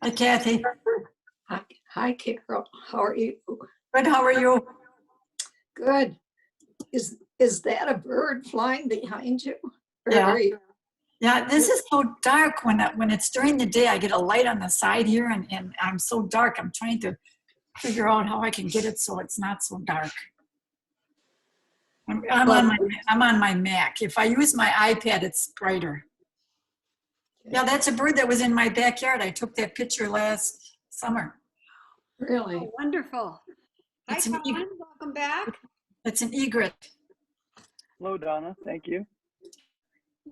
Hi, Kathy. Hi, Carol. How are you? Good, how are you? Good. Is that a bird flying behind you? Or Yeah. are you- Yeah, this is so dark when it's during the day. I get a light on the side here and I'm so dark. I'm trying to figure out how I can get it so it's not so dark. I'm on my Mac. If I use my iPad, it's brighter. Yeah, that's a bird that was in my backyard. I took that picture last summer. Really? Oh, wonderful. Hi, It's an Colin. Welcome back. It's an egret. Hello, Donna. Thank you.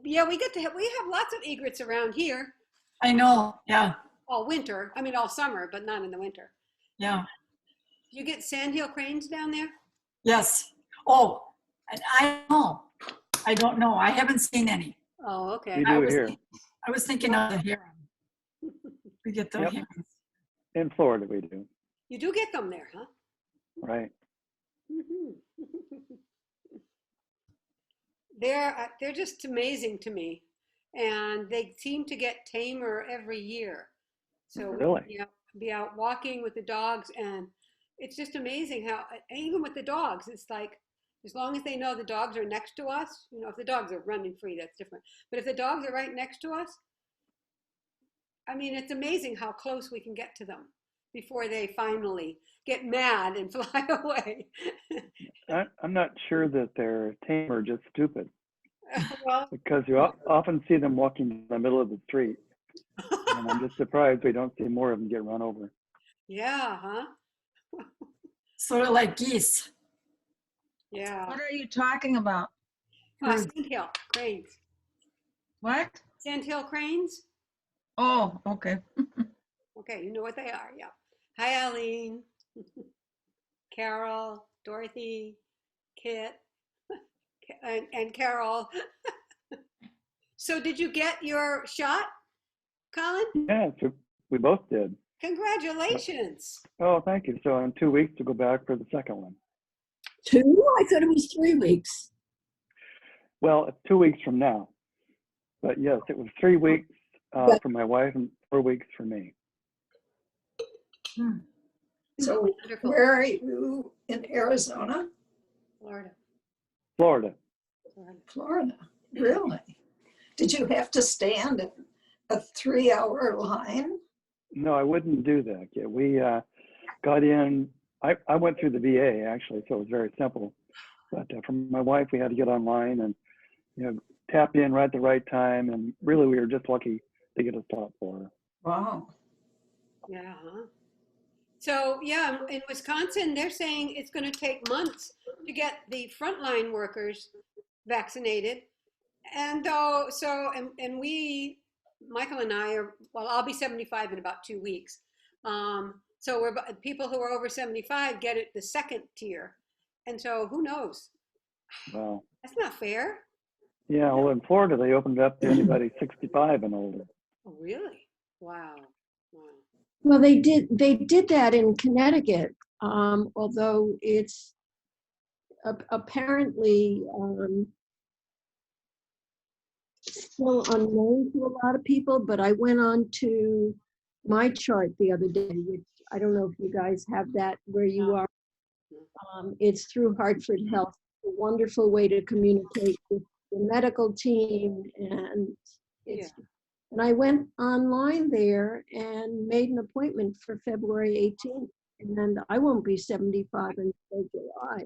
Yeah, we have lots of egrets around here I know. Yeah, all winter. I mean, all summer, but not in the winter. yeah, You get sandhill cranes down there? yes. Oh, and I don't know. I haven't seen any. Oh, okay. We do it here. I was thinking of the heron. We get the Yep. herons. In Florida, we do. You do get them there, huh? Right. Mhm. They're just amazing to me, and they seem to get tamer every year. So Really? be out walking with the dogs, and it's just amazing how even with the dogs, it's like as long as they know the dogs are next to us, if the dogs are running free, that's different. But if the dogs are right next to us, I mean, it's amazing how close we can get to them before they finally get mad and fly away. I'm not sure that they're tame or just stupid, Well, because you often see them walking in the middle of the street, and I'm just surprised we don't see more of them get run over. yeah, huh? Sort of like geese. Yeah. What are you talking about? Sandhill cranes. What? Sandhill cranes? Oh, okay. Okay, you know what they are, yeah. Hi, Eileen, Carol, Dorothy, Kit, and Carol. So did you get your shot, Colin? Yeah, so we both did. Congratulations. Oh, thank you. So in 2 weeks to go back for the second one. 2? I thought it was 3 weeks. Well, it's 2 weeks from now. But yes, it was 3 weeks for my wife and 4 weeks for me. So Wonderful. where are you? In Arizona? Florida. Florida. Florida. Really? Did you have to stand in a 3-hour line? No, I wouldn't do that. Yeah, we got in. I went through the VA actually, so it was very simple. But for my wife, we had to get online and tap in right at the right time. And really, we were just lucky to get a spot for her. Wow. Yeah. Huh? So yeah, in Wisconsin, they're saying it's going to take months to get the frontline workers vaccinated. And and we, Michael and I are, well, I'll be 75 in about 2 weeks. So people who are over 75 get it the second tier. And so who knows? Wow. That's not fair. Yeah, well, in Florida, they opened it up to anybody 65 and older. Oh, really? Wow. Wow. Well, they did that in Connecticut, although it's apparently still unknown to a lot of people. But I went on to my chart the other day, which I don't know if you guys have that where you are. It's through Hartford Health, a wonderful way to communicate with the medical team, and it's. Yeah. And I went online there and made an appointment for February 18th. And then I won't be 75 until July.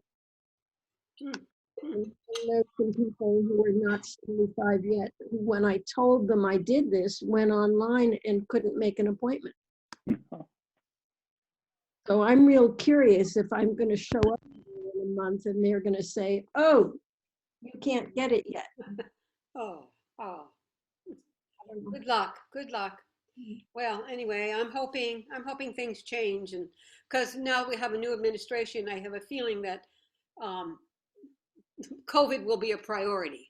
And there's some people who are not 75 yet, who, when I told them I did this, went online and couldn't make an appointment. So I'm real curious if I'm going to show up in a month and they're going to say, oh, you can't get it yet. Oh. Good luck. Good luck. Well, anyway, I'm hoping things change, and because now we have a new administration, I have a feeling that COVID will be a priority.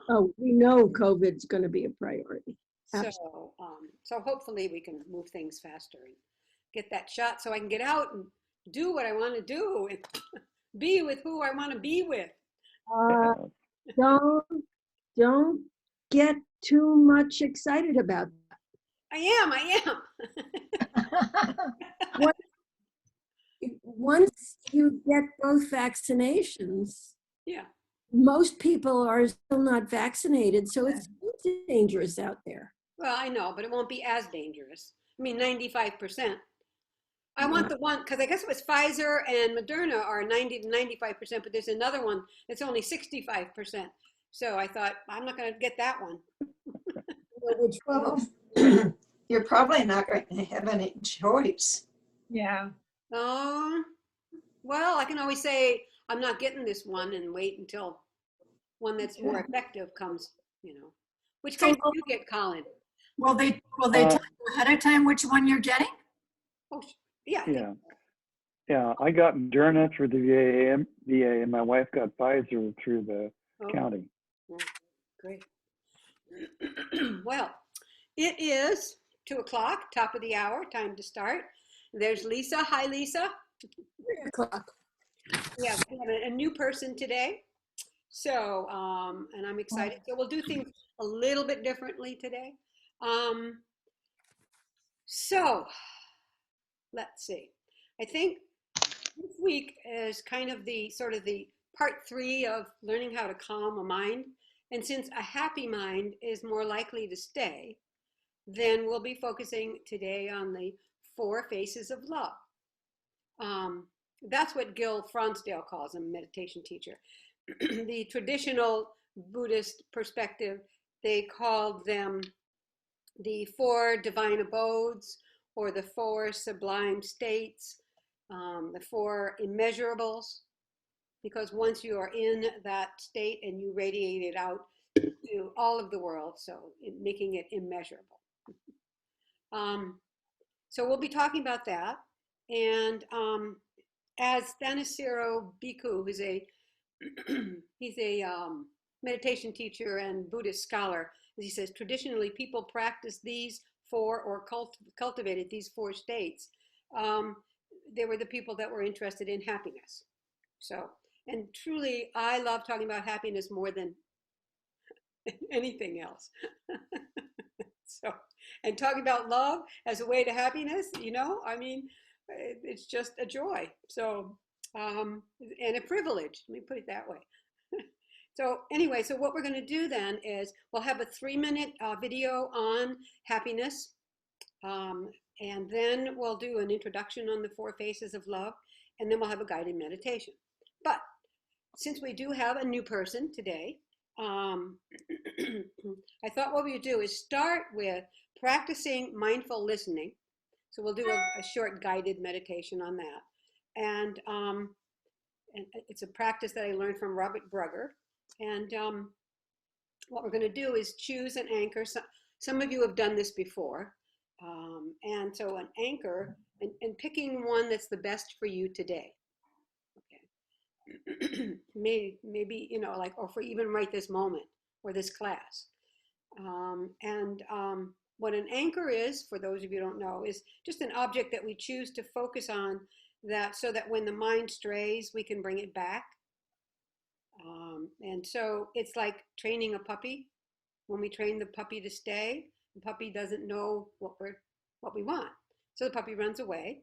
Oh, we know COVID's going to be a priority. So hopefully we can move things faster and get that shot so I can get out and do what I want to do and be with who I want to be with. Don't get too much excited about that. I am. Once you get both vaccinations, Yeah. most people are still not vaccinated, so it's dangerous out there. Well, I know, but it won't be as dangerous. I mean, 95%. I want the one, because I guess it was Pfizer and Moderna are 90 to 95%, but there's another one that's only 65%. So I thought, I'm not going to get that one. Which Well, you're probably not going to have any choice. Yeah. Well, I can always say, I'm not getting this one and wait until one that's more effective comes, you know. Which kind do you get, Colin? Will they tell you ahead of time which one you're getting? Oh, yeah. Yeah. Yeah, I got Moderna through the VA, and my wife got Pfizer through the county. Great. Well, it is 2:00, top of the hour, time to start. There's Lisa. Hi, Lisa. 3:00. We have a new person today. So, and I'm excited. So we'll do things a little bit differently today. So let's see. I think this week is kind of the sort of the part 3 of learning how to calm a mind. And since a happy mind is more likely to stay, then we'll be focusing today on the 4 faces of love. That's what Gil Fronsdale calls a meditation teacher. The traditional Buddhist perspective, they called them the 4 divine abodes, or the 4 sublime states, the 4 immeasurables, because once you are in that state and you radiate it out to all of the world, so making it immeasurable. So we'll be talking about that. And as Thanissaro Bhikkhu, who's he's a meditation teacher and Buddhist scholar, as he says, traditionally people practice these 4 or cultivated these 4 states. They were the people that were interested in happiness. So, and truly, I love talking about happiness more than anything else. So, and talking about love as a way to happiness, you know, I mean, it's just a joy. So, and a privilege, let me put it that way. So anyway, so what we're going to do then is we'll have a 3-minute video on happiness. And then we'll do an introduction on the 4 faces of love. And then we'll have a guided meditation. But since we do have a new person today, I thought what we would do is start with practicing mindful listening. So we'll do a short guided meditation on that. And it's a practice that I learned from Robert Brugger. And what we're going to do is choose an anchor. Some of you have done this before. And so an anchor, and picking one that's the best for you today. Okay. maybe, you know, like, or for even right this moment or this class. What an anchor is, for those of you who don't know, is just an object that we choose to focus on, that so that when the mind strays, we can bring it back. And so it's like training a puppy. When we train the puppy to stay, the puppy doesn't know what we want. So the puppy runs away,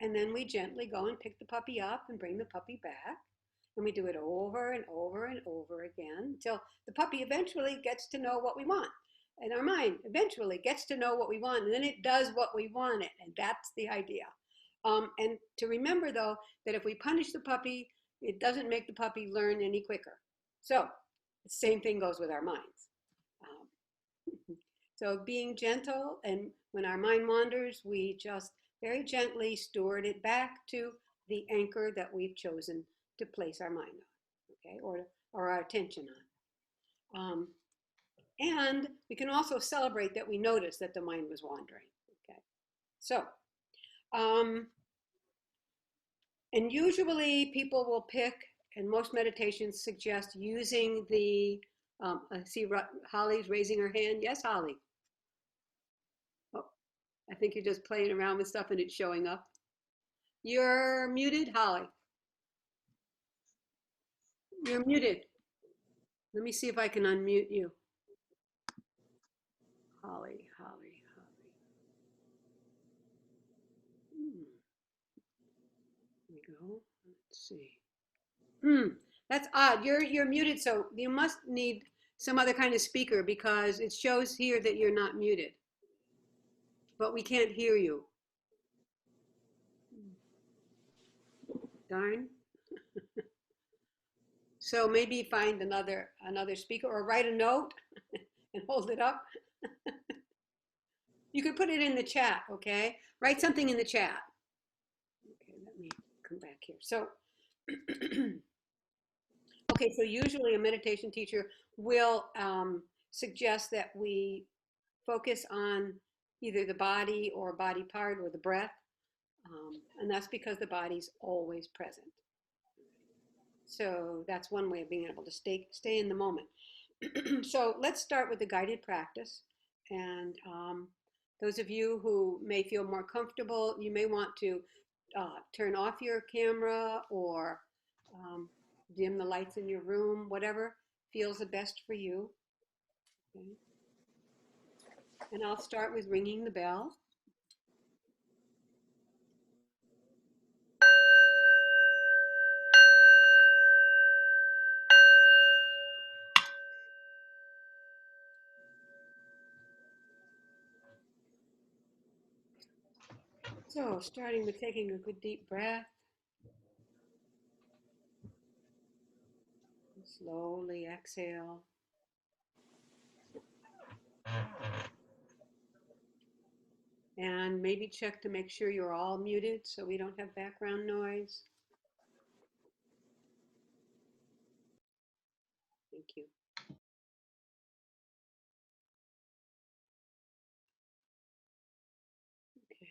and then we gently go and pick the puppy up and bring the puppy back. And we do it over and over and over again until the puppy eventually gets to know what we want. And our mind eventually gets to know what we want, and then it does what we want it. And that's the idea. And to remember, though, that if we punish the puppy, it doesn't make the puppy learn any quicker. So the same thing goes with our minds. So being gentle, and when our mind wanders, we just very gently steward it back to the anchor that we've chosen to place our mind on, okay, or our attention on. And we can also celebrate that we noticed that the mind was wandering, okay. So, and usually people will pick, and most meditations suggest using the, I see Holly's raising her hand. Yes, Holly. Oh, I think you're just playing around with stuff and it's showing up. You're muted, Holly. You're muted. Let me see if I can unmute you. Holly. go. Let's see. That's odd. You're muted, so you must need some other kind of speaker because it shows here that you're not muted, but we can't hear you. Darn. So maybe find another speaker or write a note and hold it up. You could put it in the chat, okay? Write something in the chat. Okay, let me come back here. So, okay, so usually a meditation teacher will suggest that we focus on either the body or body part or the breath. And that's because the body's always present. So that's one way of being able to stay in the moment. So let's start with the guided practice. And those of you who may feel more comfortable, you may want to turn off your camera or dim the lights in your room, whatever feels the best for you. Okay. And I'll start with ringing the bell. So starting with taking a good deep breath. And slowly exhale. And maybe check to make sure you're all muted so we don't have background noise. Thank you. Okay.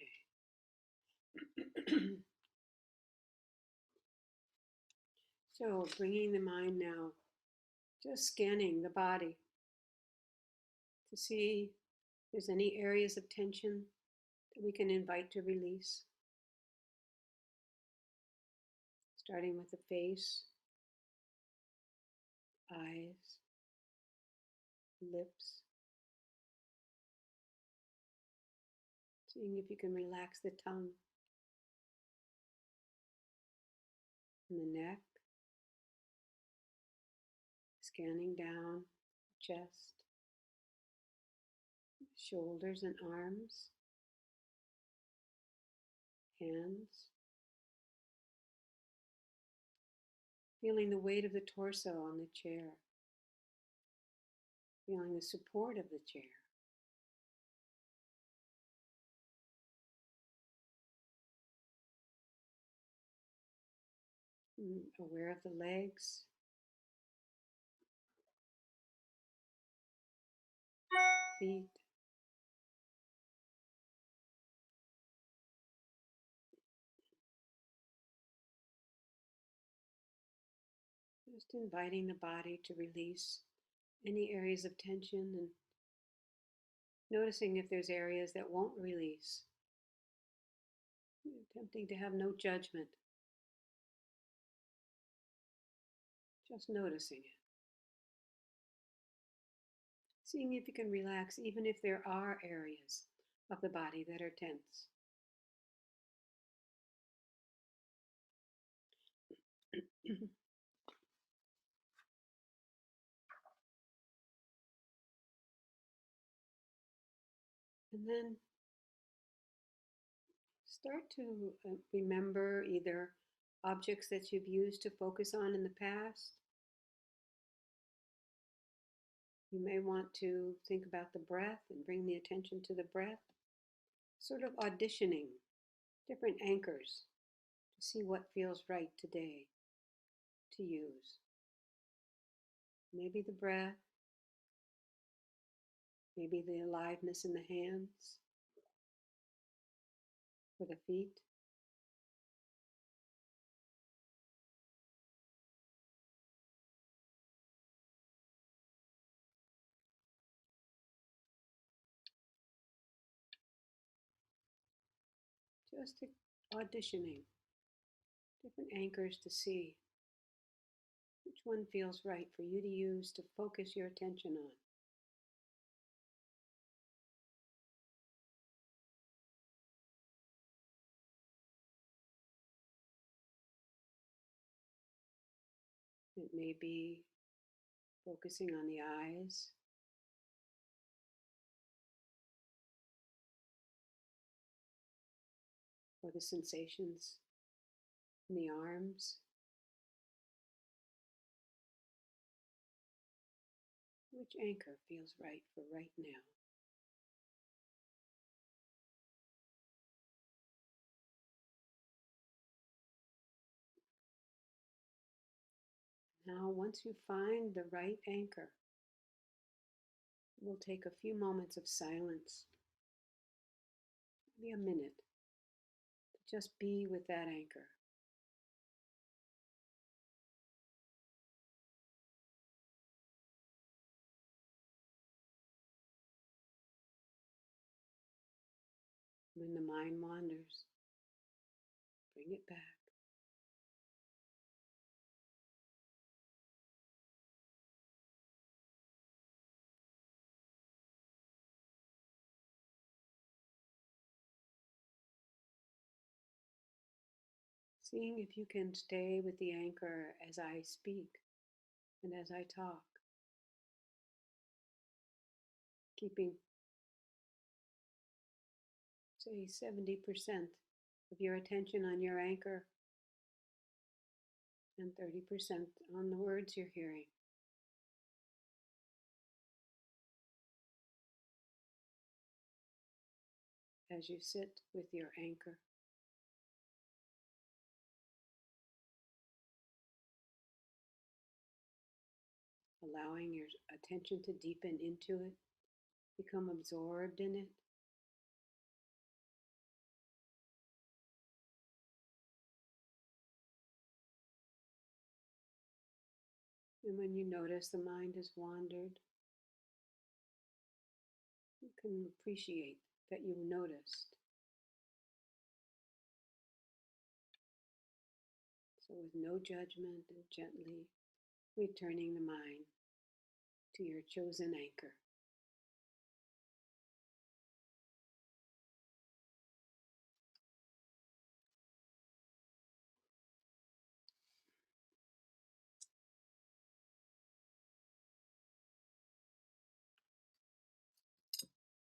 So bringing the mind now, just scanning the body to see if there's any areas of tension that we can invite to release. Starting with the face, eyes, lips. Seeing if you can relax the tongue and the neck. Scanning down, chest, shoulders and arms, hands. Feeling the weight of the torso on the chair. Feeling the support of the chair. Aware of the legs, feet, just inviting the body to release any areas of tension and noticing if there's areas that won't release. Attempting to have no judgment, just noticing it. Seeing if you can relax even if there are areas of the body that are tense. And then start to remember either objects that you've used to focus on in the past. You may want to think about the breath and bring the attention to the breath, sort of auditioning different anchors to see what feels right today to use. Maybe the breath, maybe the aliveness in the hands or the feet. Just auditioning different anchors to see which one feels right for you to use to focus your attention on. It may be focusing on the eyes, or the sensations in the arms. Which anchor feels right for right now? Now, once you find the right anchor, we'll take a few moments of silence, maybe a minute, to just be with that anchor. When the mind wanders, bring it back. Seeing if you can stay with the anchor as I speak and as I talk, keeping, say, 70% of your attention on your anchor and 30% on the words you're hearing. As you sit with your anchor. Allowing your attention to deepen into it, become absorbed in it. And when you notice the mind has wandered, you can appreciate that you noticed. So with no judgment and gently returning the mind to your chosen anchor.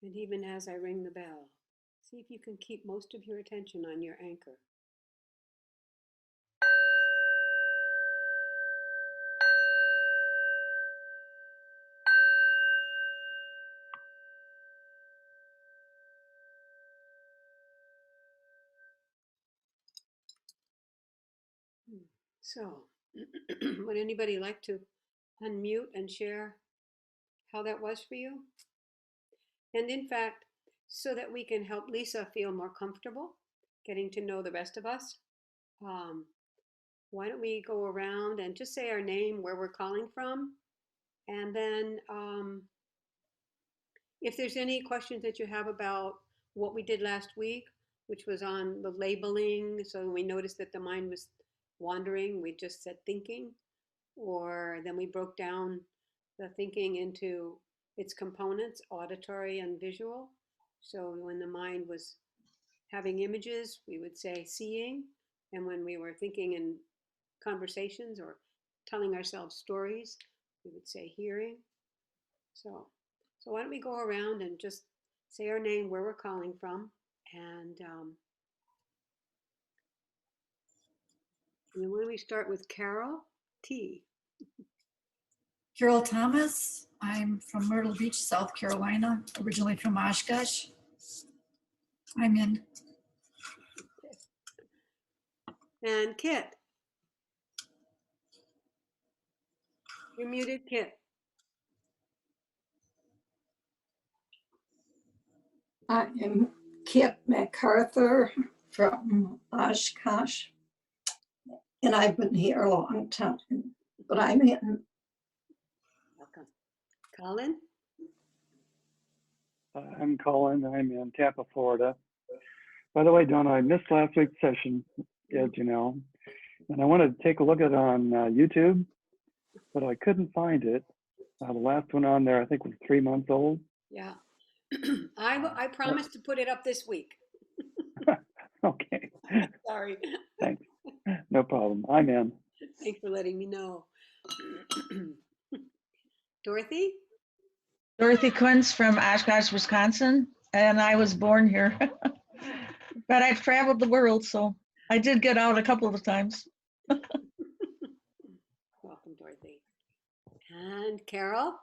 And even as I ring the bell, see if you can keep most of your attention on your anchor. So, would anybody like to unmute and share how that was for you? And in fact, so that we can help Lisa feel more comfortable getting to know the rest of us, why don't we go around and just say our name, where we're calling from, and then if there's any questions that you have about what we did last week, which was on the labeling, so we noticed that the mind was wandering, we just said thinking, or then we broke down the thinking into its components, auditory and visual. So when the mind was having images, we would say seeing, and when we were thinking in conversations or telling ourselves stories, we would say hearing. So why don't we go around and just say our name, where we're calling from, and then why don't we start with Carol T. Carol Thomas. I'm from Myrtle Beach, South Carolina, originally from Oshkosh. I'm in. And Kit. You're muted, Kit. I am Kit MacArthur from Oshkosh, and I've been here a long time, but I'm in. Welcome. Colin? I'm Colin. I'm in Tampa, Florida. By the way, Donna, I missed last week's session, as you know, and I wanted to take a look at it on YouTube, but I couldn't find it. The last one on there, I think, was 3 months old. Yeah. I promised to put it up this week. Okay. Sorry. Thanks. No problem. I'm in. Thanks for letting me know. Dorothy? Dorothy Quince from Oshkosh, Wisconsin, and I was born here. But I've traveled the world, so I did get out a couple of times. Welcome, Dorothy. And Carol?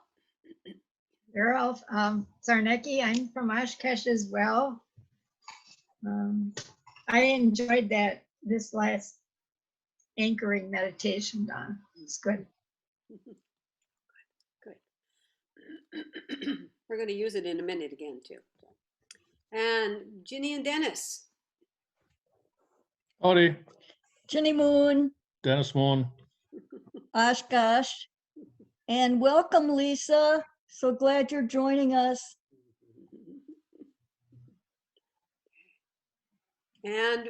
Carol Zarnecki, I'm from Oshkosh as well. I enjoyed this last anchoring meditation, Don. It's good. Good. We're going to use it in a minute again, too. And Ginny and Dennis. Howdy, Jenny Moon, Dennis Moon. Oshkosh, and welcome, Lisa. So glad you're joining us. And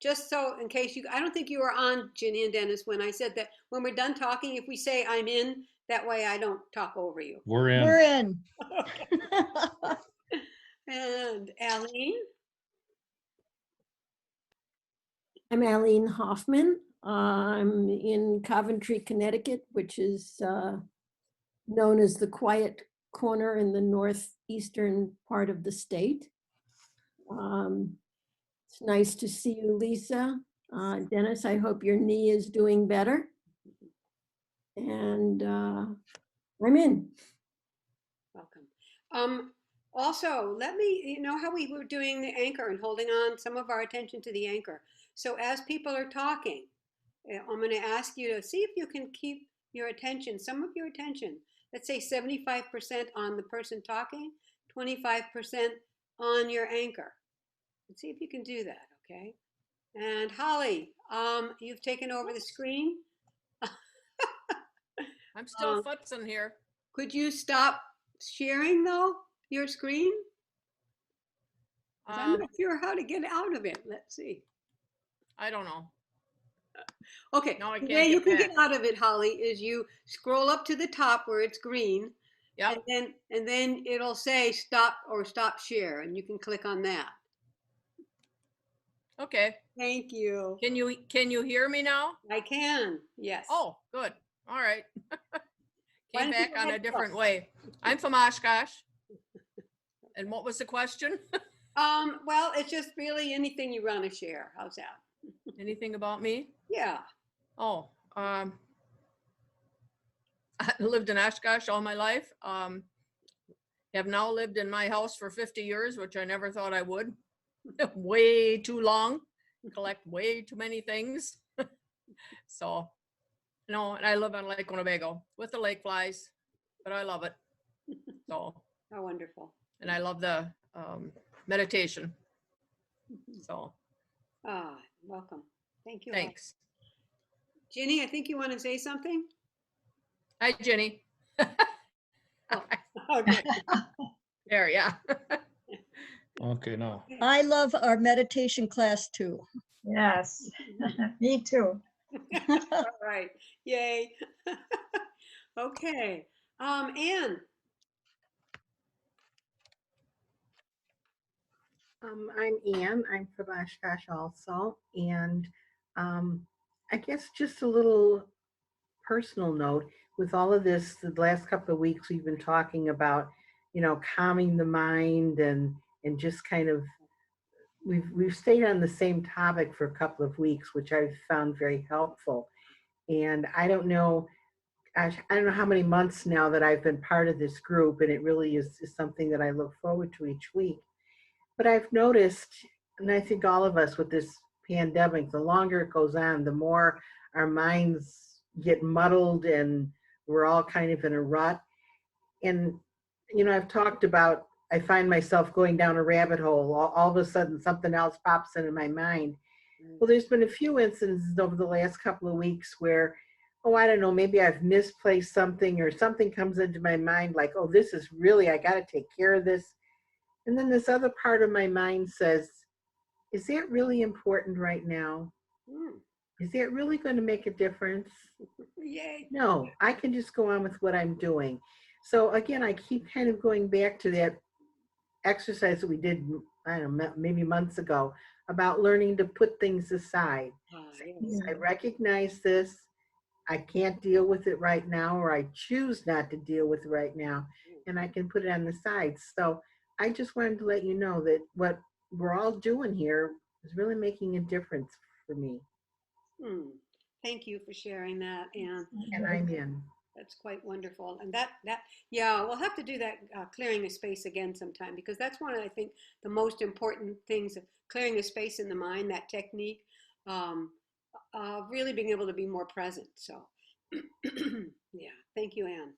just so in case I don't think you were on, Ginny and Dennis, when I said that when we're done talking, if we say I'm in, that way I don't talk over you. We're in. We're in. And Aline? I'm Aline Hoffman. I'm in Coventry, Connecticut, which is known as the quiet corner in the northeastern part of the state. It's nice to see you, Lisa. Dennis, I hope your knee is doing better. And I'm in. Welcome. Also, let me, you know how we were doing the anchor and holding on some of our attention to the anchor. So as people are talking, I'm going to ask you to see if you can keep your attention, some of your attention, let's say 75% on the person talking, 25% on your anchor. Let's see if you can do that, okay? And Holly, you've taken over the screen. I'm still futzing here. Could you stop sharing though, your screen? 'Cause I'm not sure how to get out of it. Let's see. I don't know. Okay, No, I the can't way you get can back. get out of it, Holly, is you scroll up to the top where it's green. Yep. And then it'll say stop or stop share, and you can click on that. Okay. Thank you. Can you hear me now? I can, yes. Oh, good. All right. Why Came don't you back go on ahead a and different go? way. I'm from Oshkosh. And what was the question? Well, it's just really anything you want to share. How's that? Anything about me? Yeah. Oh, I lived in Oshkosh all my life. Have now lived in my house for 50 years, which I never thought I would. Way too long. Collect way too many things. So, no, and I live on Lake Winnebago with the lake flies, but I love it. So, Oh, wonderful. and I love the meditation. So, Welcome. Thank you. thanks. Ginny, I think you want to say something? Hi, Jenny. Okay. There, yeah. Okay, now. I love our meditation class too. Yes, me too. All right. Yay. Okay. Anne. I'm Ann. I'm from Oshkosh also. And I guess just a little personal note with all of this, the last couple of weeks we've been talking about, calming the mind and just kind of, we've stayed on the same topic for a couple of weeks, which I've found very helpful. And I don't know how many months now that I've been part of this group, and it really is something that I look forward to each week. But I've noticed, and I think all of us with this pandemic, the longer it goes on, the more our minds get muddled and we're all kind of in a rut. And, I've talked about, I find myself going down a rabbit hole. All of a sudden, something else pops into my mind. Well, there's been a few instances over the last couple of weeks where, I don't know, maybe I've misplaced something or something comes into my mind like, this is really, I got to take care of this. And then this other part of my mind says, is that really important right now? Is that really going to make a difference? Yay. No, I can just go on with what I'm doing. So again, I keep kind of going back to that exercise that we did, I don't know, maybe months ago, about learning to put things aside. Yes. I recognize this. I can't deal with it right now, or I choose not to deal with it right now, and I can put it on the side. So I just wanted to let you know that what we're all doing here is really making a difference for me, Thank you for sharing that, Anne. and I'm in. That's quite wonderful. And yeah, we'll have to do that clearing the space again sometime, because that's one of, I think, the most important things of clearing the space in the mind, that technique, really being able to be more present. So, yeah, thank you, Anne.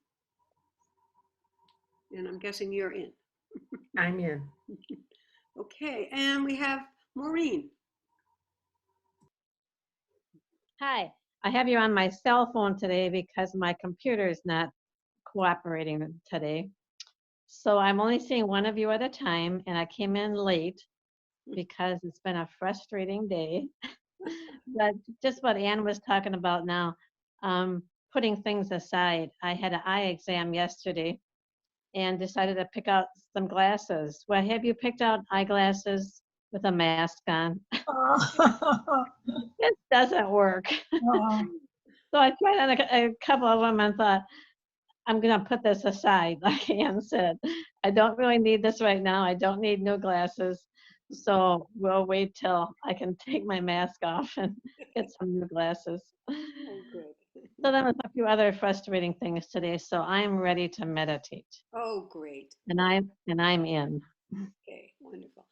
And I'm guessing you're in. I'm in. Okay, and we have Maureen. Hi, I have you on my cell phone today because my computer is not cooperating today. So I'm only seeing one of you at a time, and I came in late because it's been a frustrating day. But just what Anne was talking about now, putting things aside. I had an eye exam yesterday and decided to pick out some glasses. Well, have you picked out eyeglasses with a mask on? It doesn't work. So I tried on a couple of them and thought, I'm going to put this aside, like Ann said. I don't really need this right now. I don't need new glasses. So we'll wait till I can take my mask off and get some new glasses. Oh, good. So there was a few other frustrating things today. So I'm ready to meditate. Oh, great. And I'm in. Okay, wonderful.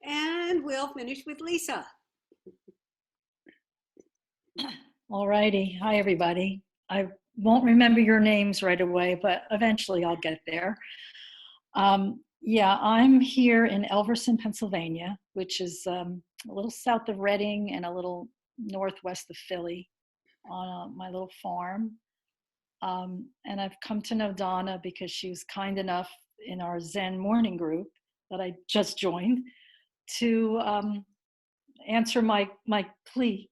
And we'll finish with Lisa. All righty. Hi, everybody. I won't remember your names right away, but eventually I'll get there. Yeah, I'm here in Elverson, Pennsylvania, which is a little south of Reading and a little northwest of Philly on my little farm. And I've come to know Donna because she was kind enough in our Zen morning group that I just joined to answer my plea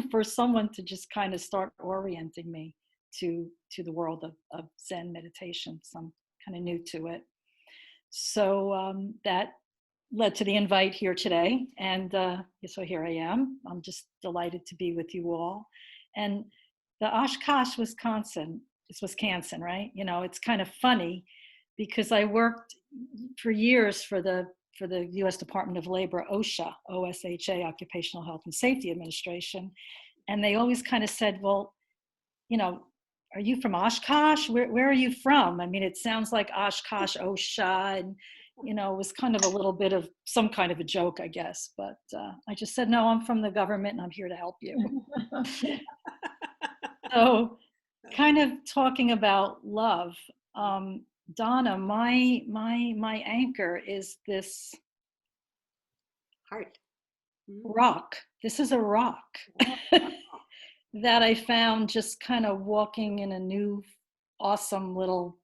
for someone to just kind of start orienting me to the world of Zen meditation. So I'm kind of new to it. So that led to the invite here today. And so here I am. I'm just delighted to be with you all. And the Oshkosh, Wisconsin, it's Wisconsin, right? You know, it's kind of funny because I worked for years for the U.S. Department of Labor, OSHA, OSHA, Occupational Health and Safety Administration. And they always kind of said, well, you know, are you from Oshkosh? Where are you from? I mean, it sounds like Oshkosh, OSHA, and, you know, it was kind of a little bit of some kind of a joke, I guess. But I just said, no, I'm from the government and I'm here to help you. So kind of talking about love, Donna, my anchor is this Heart. rock. This is a rock that I found just kind of walking in a new awesome little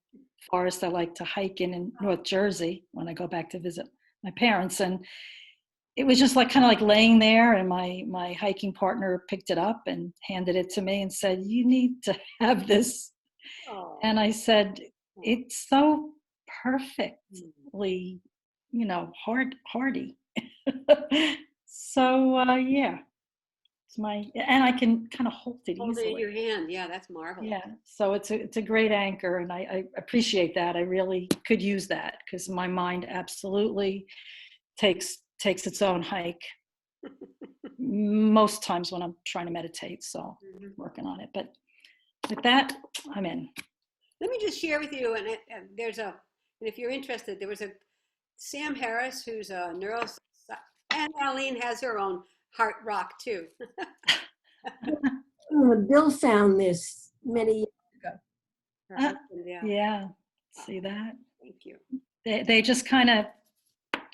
forest I like to hike in North Jersey when I go back to visit my parents. And it was just like kind of like laying there, and my hiking partner picked it up and handed it to me and said, you need to have this. Oh. And I said, it's so perfectly, you know, hardy. So yeah, it's and I can kind of hold it Hold easily. it in your hand. Yeah, that's marvelous. Yeah, so it's a great anchor, and I appreciate that. I really could use that because my mind absolutely takes its own hike most times when I'm trying to meditate. So working on it, but with that, I'm in. Let me just share with you, and if you're interested, there was a Sam Harris, who's a and Aline has her own heart rock too. Bill found this many years ago. Her husband, Yeah, see that? Thank you. They just kind of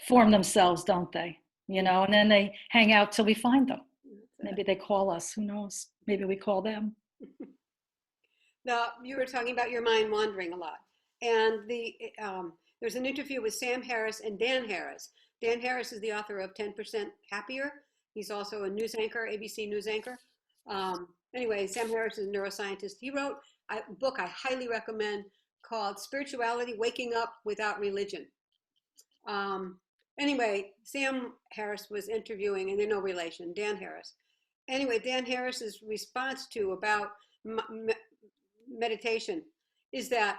form themselves, don't they? You know, and then they hang out till we find them. Maybe they call us. Who knows? Maybe we call them. You were talking about your mind wandering a lot, and there's an interview with Sam Harris and Dan Harris. Dan Harris is the author of 10% Happier. He's also a news anchor, ABC news anchor. Anyway, Sam Harris is a neuroscientist. He wrote a book I highly recommend called Spirituality, Waking Up Without Religion. Anyway, Sam Harris was interviewing, and they're no relation, Dan Harris. Anyway, Dan Harris's response to about meditation is that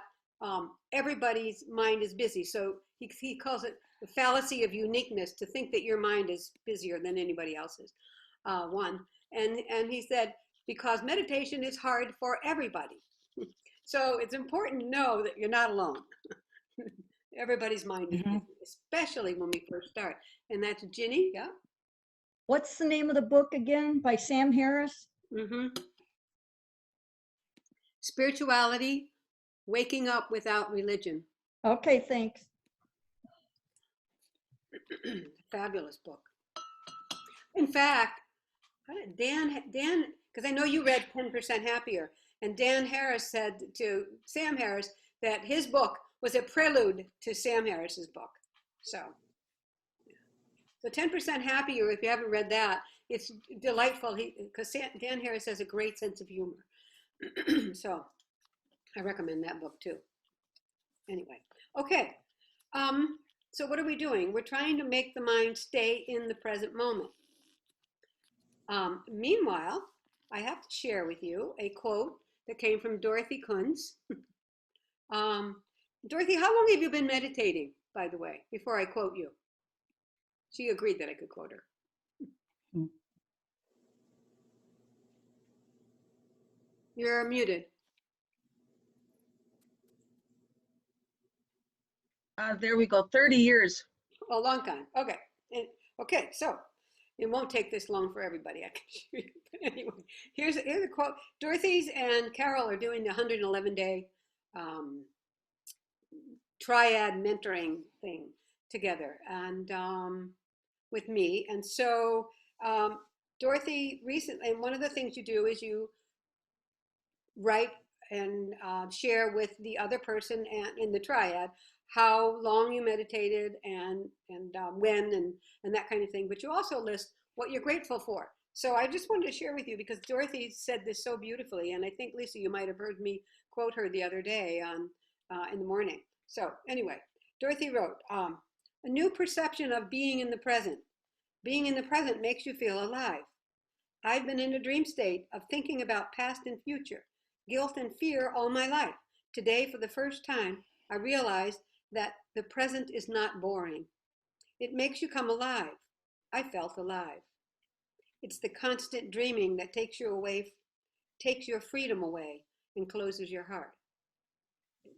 everybody's mind is busy. So he calls it the fallacy of uniqueness, to think that your mind is busier than anybody else's. One. And he said, because meditation is hard for everybody. So it's important to know that you're not alone. Everybody's mind is busy, especially when we first start. And that's Ginny, yeah? What's the name of the book again by Sam Harris? Spirituality, Waking Up Without Religion. Okay, thanks. Fabulous book. In fact, Dan, because I know you read 10% Happier, and Dan Harris said to Sam Harris that his book was a prelude to Sam Harris's book. So 10% Happier, if you haven't read that, it's delightful, because Dan Harris has a great sense of humor. So I recommend that book too. Anyway, okay. So what are we doing? We're trying to make the mind stay in the present moment. Meanwhile, I have to share with you a quote that came from Dorothy Kuntz. Dorothy, how long have you been meditating, by the way, before I quote you? She agreed that I could quote her. You're muted. There we go, 30 years. A long time. Okay. Okay, so it won't take this long for everybody, I can assure you. But anyway, here's a quote. Dorothy's and Carol are doing the 111-day triad mentoring thing together, and with me. And so Dorothy recently, and one of the things you do is you write and share with the other person and in the triad how long you meditated and when and that kind of thing. But you also list what you're grateful for. So I just wanted to share with you, because Dorothy said this so beautifully, and I think, Lisa, you might have heard me quote her the other day in the morning. So anyway, Dorothy wrote, a new perception of being in the present. Being in the present makes you feel alive. I've been in a dream state of thinking about past and future, guilt and fear all my life. Today, for the first time, I realized that the present is not boring. It makes you come alive. I felt alive. It's the constant dreaming that takes your freedom away and closes your heart.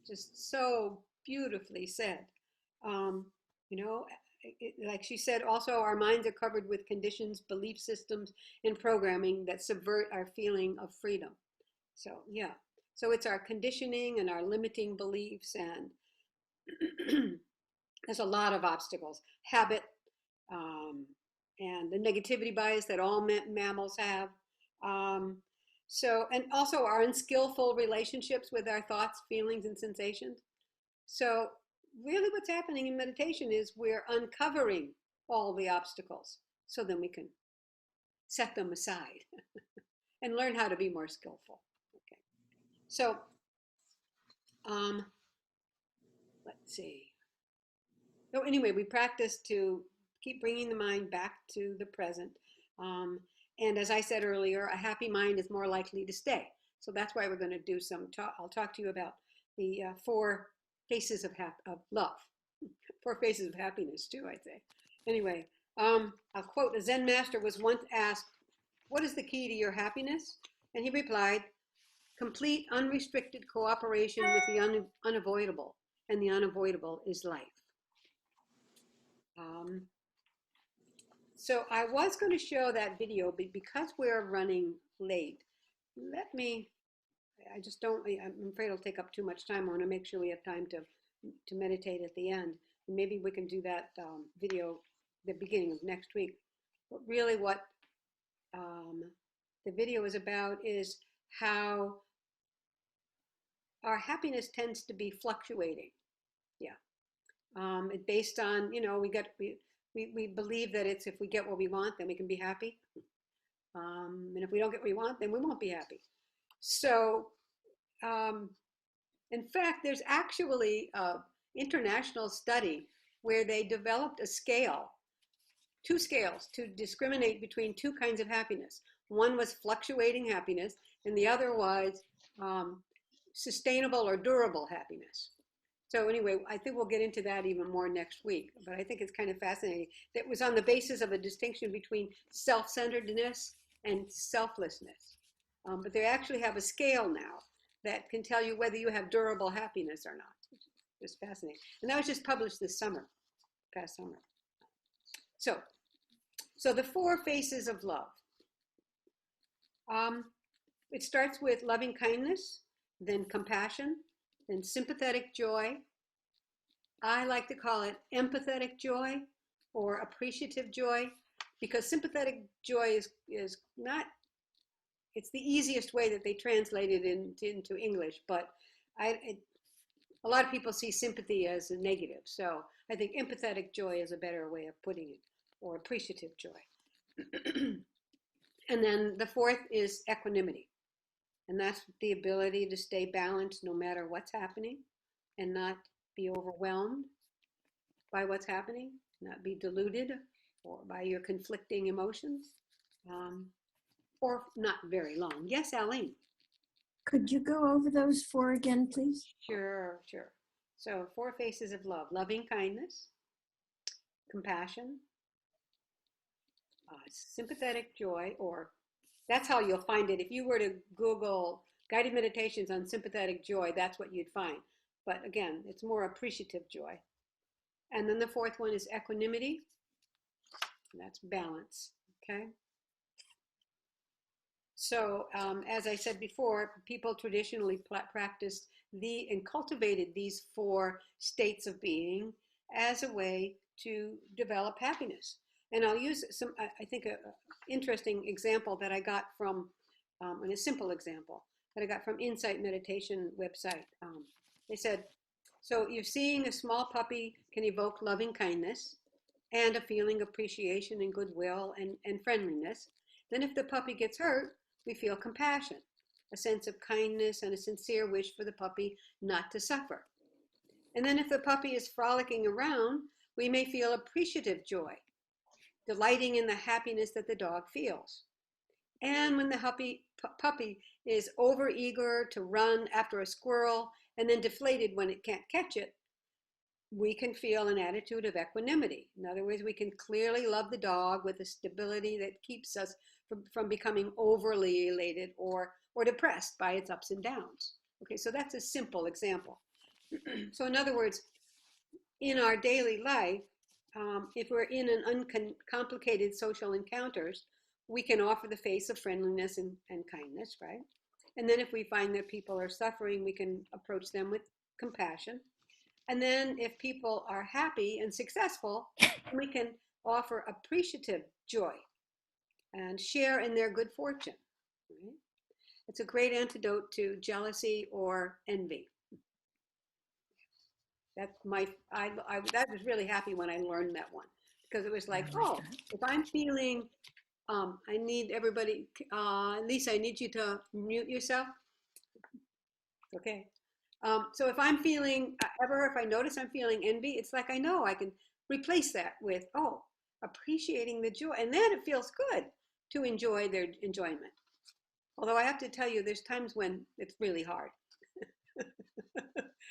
Just so beautifully said. Like she said, also our minds are covered with conditions, belief systems, and programming that subvert our feeling of freedom. So yeah, so it's our conditioning and our limiting beliefs, and there's a lot of obstacles. Habit, and the negativity bias that all mammals have. And also our unskillful relationships with our thoughts, feelings, and sensations. So really what's happening in meditation is we're uncovering all the obstacles, so then we can set them aside and learn how to be more skillful. Okay. So let's see. So anyway, we practice to keep bringing the mind back to the present. And as I said earlier, a happy mind is more likely to stay. So that's why we're going to do some talk. I'll talk to you about the 4 faces of love, 4 faces of happiness too, I'd say. Anyway, I'll quote, a Zen master was once asked, what is the key to your happiness? And he replied, complete unrestricted cooperation with the unavoidable. And the unavoidable is life. So I was going to show that video, but because we're running late, I'm afraid it'll take up too much time. I want to make sure we have time to meditate at the end. And maybe we can do that video the beginning of next week. But really what the video is about is how our happiness tends to be fluctuating. Yeah. It's based on, we believe that it's if we get what we want, then we can be happy. And if we don't get what we want, then we won't be happy. So, in fact, there's actually an international study where they developed a scale, 2 scales to discriminate between 2 kinds of happiness. One was fluctuating happiness, and the other was sustainable or durable happiness. So anyway, I think we'll get into that even more next week, but I think it's kind of fascinating. That was on the basis of a distinction between self-centeredness and selflessness. But they actually have a scale now that can tell you whether you have durable happiness or not. It's fascinating. And that was just published this summer, past summer. So the 4 faces of love. It starts with loving kindness, then compassion, then sympathetic joy. I like to call it empathetic joy or appreciative joy, because sympathetic joy is not, it's the easiest way that they translate it into English, but a lot of people see sympathy as a negative. So I think empathetic joy is a better way of putting it, or appreciative joy. And then the 4th is equanimity. And that's the ability to stay balanced no matter what's happening and not be overwhelmed by what's happening, not be deluded or by your conflicting emotions, or not very long. Yes, Aline? Could you go over those 4 again, please? Sure. So 4 faces of love: loving kindness, compassion, sympathetic joy, or that's how you'll find it. If you were to Google guided meditations on sympathetic joy, that's what you'd find. But again, it's more appreciative joy. And then the 4th one is equanimity. That's balance, okay? So as I said before, people traditionally practiced and cultivated these 4 states of being as a way to develop happiness. And I'll use some, I think, an interesting example that I got from, and a simple example that I got from Insight Meditation website. They said, so you're seeing a small puppy can evoke loving kindness and a feeling of appreciation and goodwill and friendliness. Then if the puppy gets hurt, we feel compassion, a sense of kindness and a sincere wish for the puppy not to suffer. And then if the puppy is frolicking around, we may feel appreciative joy, delighting in the happiness that the dog feels. And when the puppy is overeager to run after a squirrel and then deflated when it can't catch it, we can feel an attitude of equanimity. In other words, we can clearly love the dog with a stability that keeps us from becoming overly elated or depressed by its ups and downs. Okay, so that's a simple example. So in other words, in our daily life, if we're in an uncomplicated social encounters, we can offer the face of friendliness and kindness, right? And then if we find that people are suffering, we can approach them with compassion. And then if people are happy and successful, we can offer appreciative joy and share in their good fortune. Right? It's a great antidote to jealousy or envy. That's I was really happy when I learned that one, because it was like, oh, if I'm feeling, I need everybody, Lisa, I need you to mute yourself. Okay. So if I'm feeling, if I notice I'm feeling envy, it's like I know I can replace that with, oh, appreciating the joy. And then it feels good to enjoy their enjoyment. Although I have to tell you, there's times when it's really hard.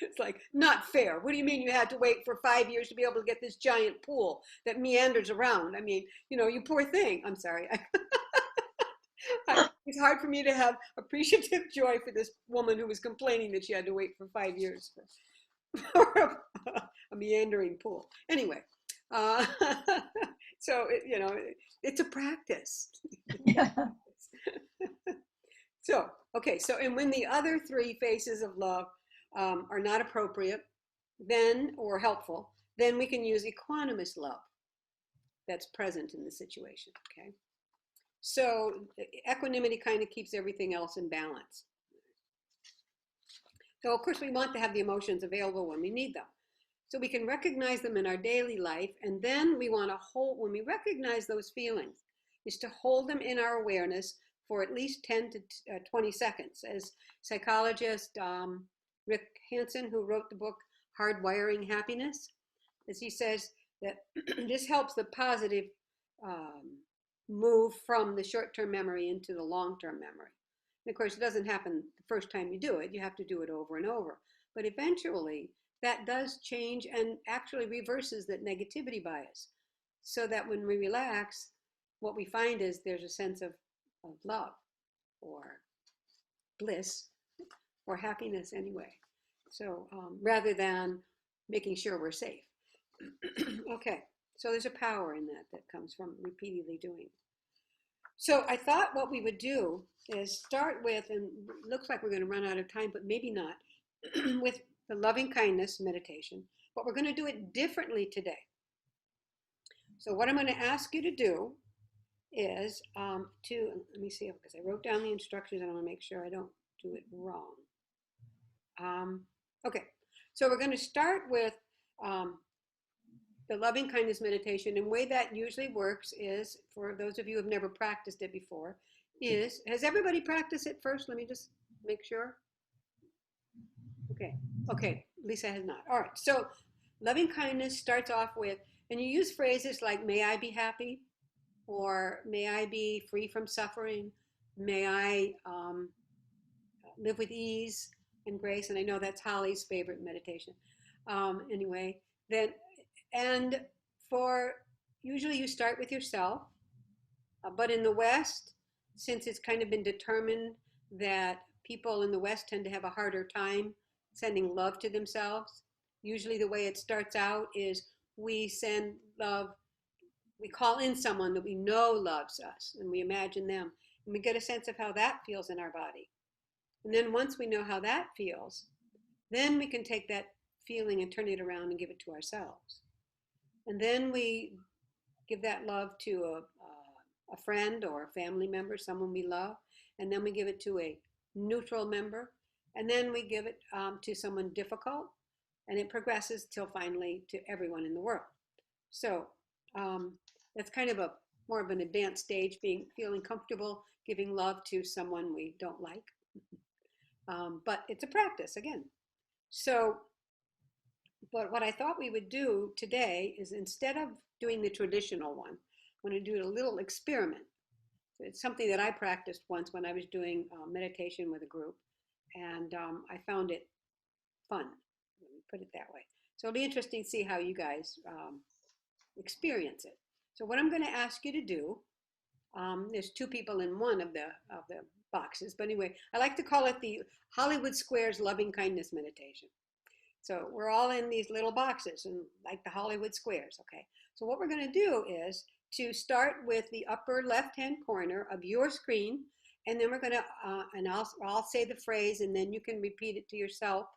It's like, not fair. What do you mean you had to wait for 5 years to be able to get this giant pool that meanders around? I mean, you poor thing. I'm sorry. It's hard for me to have appreciative joy for this woman who was complaining that she had to wait for 5 years for a meandering pool. Anyway, so it's a practice. So, okay, so and when the other 3 faces of love are not appropriate, then or helpful, then we can use equanimous love that's present in the situation. Okay. So equanimity kind of keeps everything else in balance. So of course we want to have the emotions available when we need them. So we can recognize them in our daily life, and then we want to hold, when we recognize those feelings, is to hold them in our awareness for at least 10 to 20 seconds. As psychologist Rick Hansen, who wrote the book Hardwiring Happiness, as he says that this helps the positive move from the short-term memory into the long-term memory. And of course, it doesn't happen the first time you do it. You have to do it over and over. But eventually, that does change and actually reverses that negativity bias. So that when we relax, what we find is there's a sense of love or bliss or happiness anyway. So rather than making sure we're safe. Okay, so there's a power in that that comes from repeatedly doing. So I thought what we would do is start with, and it looks like we're going to run out of time, but maybe not, with the loving kindness meditation. But we're going to do it differently today. So what I'm going to ask you to do is let me see, because I wrote down the instructions and I want to make sure I don't do it wrong. Okay, so we're going to start with the loving kindness meditation. And the way that usually works is, for those of you who have never practiced it before, has everybody practiced it first? Let me just make sure. Okay, Lisa has not. All right, so loving kindness starts off with, and you use phrases like, may I be happy? Or may I be free from suffering? May I live with ease and grace? And I know that's Holly's favorite meditation. Anyway, then, and for, usually you start with yourself, but in the West, since it's kind of been determined that people in the West tend to have a harder time sending love to themselves, usually the way it starts out is we send love, we call in someone that we know loves us, and we imagine them, and we get a sense of how that feels in our body. And then once we know how that feels, then we can take that feeling and turn it around and give it to ourselves. And then we give that love to a friend or a family member, someone we love, and then we give it to a neutral member, and then we give it to someone difficult, and it progresses till finally to everyone in the world. So that's kind of more of an advanced stage, feeling comfortable giving love to someone we don't like. But it's a practice again. So, but what I thought we would do today is, instead of doing the traditional one, I'm going to do a little experiment. It's something that I practiced once when I was doing meditation with a group, and I found it fun. Let me put it that way. So it'll be interesting to see how you guys experience it. So what I'm going to ask you to do, there's two people in one of the boxes, but anyway, I like to call it the Hollywood Squares Loving Kindness Meditation. So we're all in these little boxes, and like the Hollywood Squares, okay? So what we're going to do is to start with the upper left-hand corner of your screen, and then we're going to, and I'll say the phrase, and then you can repeat it to yourself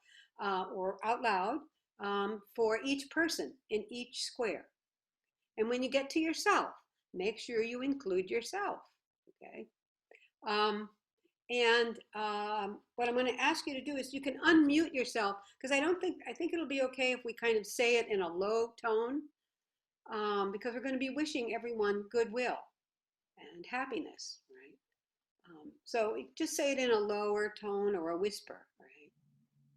or out loud for each person in each square. And when you get to yourself, make sure you include yourself, okay? What I'm going to ask you to do is, you can unmute yourself, because I think it'll be okay if we kind of say it in a low tone, because we're going to be wishing everyone goodwill and happiness, right? So just say it in a lower tone or a whisper, right?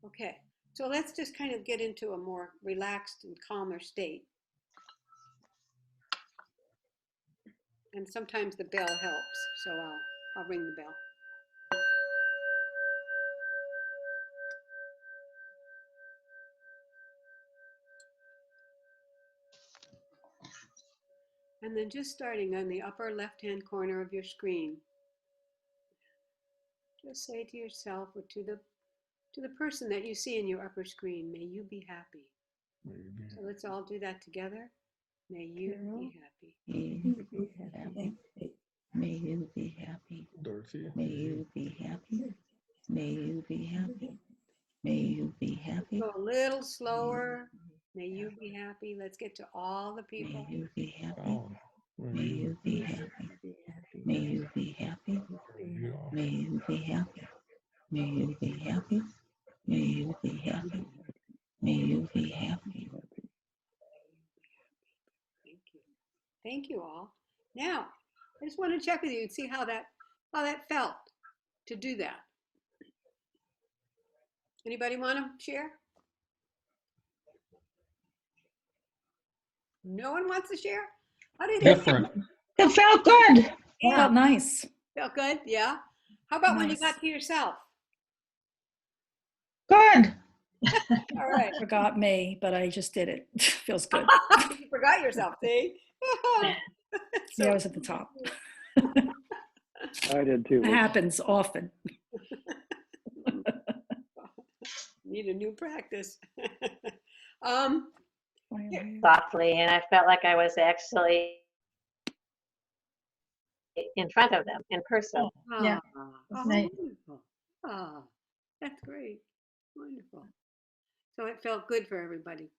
Okay, so let's just kind of get into a more relaxed and calmer state. And sometimes the bell helps, so I'll ring the bell. And then just starting on the upper left-hand corner of your screen, just say to yourself or to the person that you see in your upper screen, may you be happy. So let's all do that together. May you be happy. May you be happy. May you be happy. Dorothy. May you be happy. May you be happy. May you be happy. Go a little slower. May you be happy. Let's get to all the people. May you be happy. Down. May you be happy. May you be happy. May you be happy. May you be happy. May you be happy. May you be happy. Thank you. Thank you all. Now, I just want to check with you and see how that felt to do that. Anybody want to share? No one wants to share? How did it Different. It felt good. Felt nice. Felt good? Yeah. How about when you Nice. got to yourself? Good. All right. Forgot me, but I just did it. Feels good. You forgot yourself, see? Yeah, I was at the top. I did too. It happens often. Need a new practice. um, Softly, and I felt like I was actually in front of them in person. Yeah, how nice. wonderful. Ah, that's great. Wonderful. So it felt good for everybody.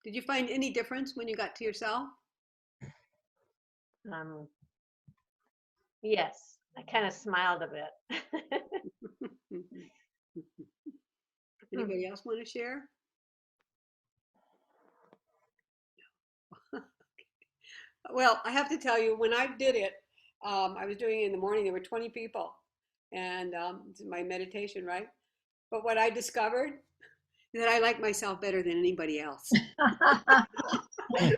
Did you find any difference when you got to yourself? Yes, I kind of smiled a bit. Anybody else want to share? Well, I have to tell you, when I did it, I was doing it in the morning. There were 20 people, and it's my meditation, right? But what I discovered is that I like myself better than anybody else.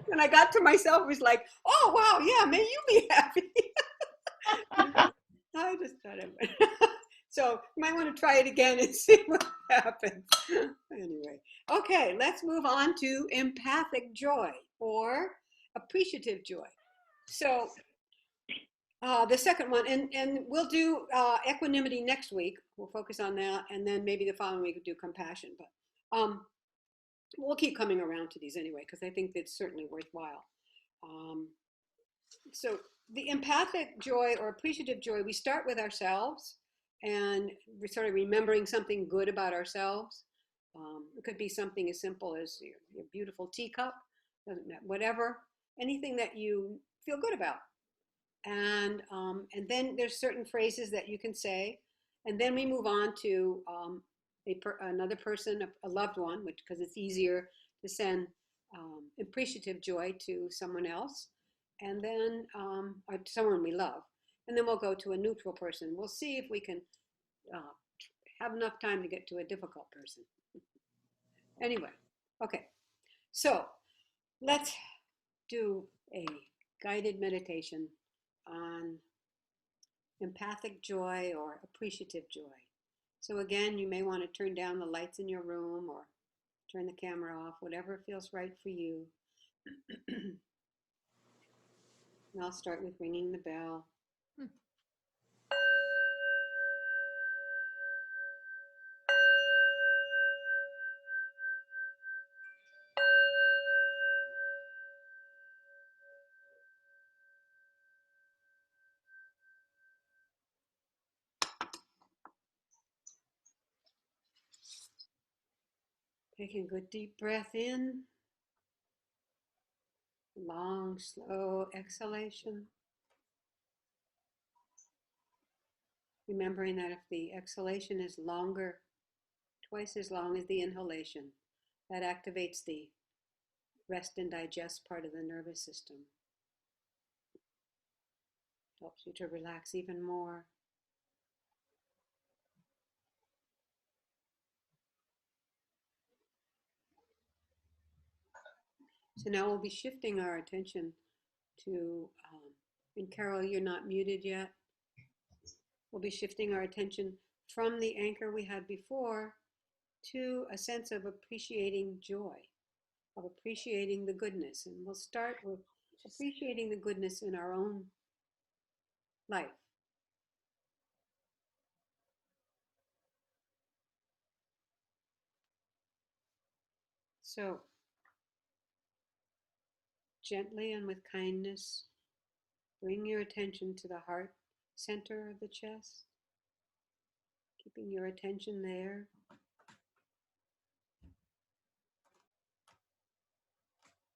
When I got to myself, it was like, oh wow, yeah, may you be happy. I just thought of it. So you might want to try it again and see what happens. Anyway, okay, let's move on to empathic joy or appreciative joy. So the second one, and we'll do equanimity next week. We'll focus on that, and then maybe the following week we'll do compassion. But we'll keep coming around to these anyway, because I think it's certainly worthwhile. So the empathic joy or appreciative joy, we start with ourselves, and we're sort of remembering something good about ourselves. It could be something as simple as your beautiful teacup, doesn't matter, whatever, anything that you feel good about. And then there's certain phrases that you can say, and then we move on to another person, a loved one, which because it's easier to send appreciative joy to someone else, and then or to someone we love, and then we'll go to a neutral person. We'll see if we can have enough time to get to a difficult person. Anyway, okay, so let's do a guided meditation on empathic joy or appreciative joy. So again, you may want to turn down the lights in your room or turn the camera off, whatever feels right for you. And I'll start with ringing the bell. Taking a good deep breath in, long, slow exhalation. Remembering that if the exhalation is longer, twice as long as the inhalation, that activates the rest and digest part of the nervous system. Helps you to relax even more. So now we'll be shifting our attention to, and Carol, you're not muted yet. We'll be shifting our attention from the anchor we had before to a sense of appreciating joy, of appreciating the goodness. And we'll start with appreciating the goodness in our own life. So gently and with kindness, bring your attention to the heart center of the chest, keeping your attention there.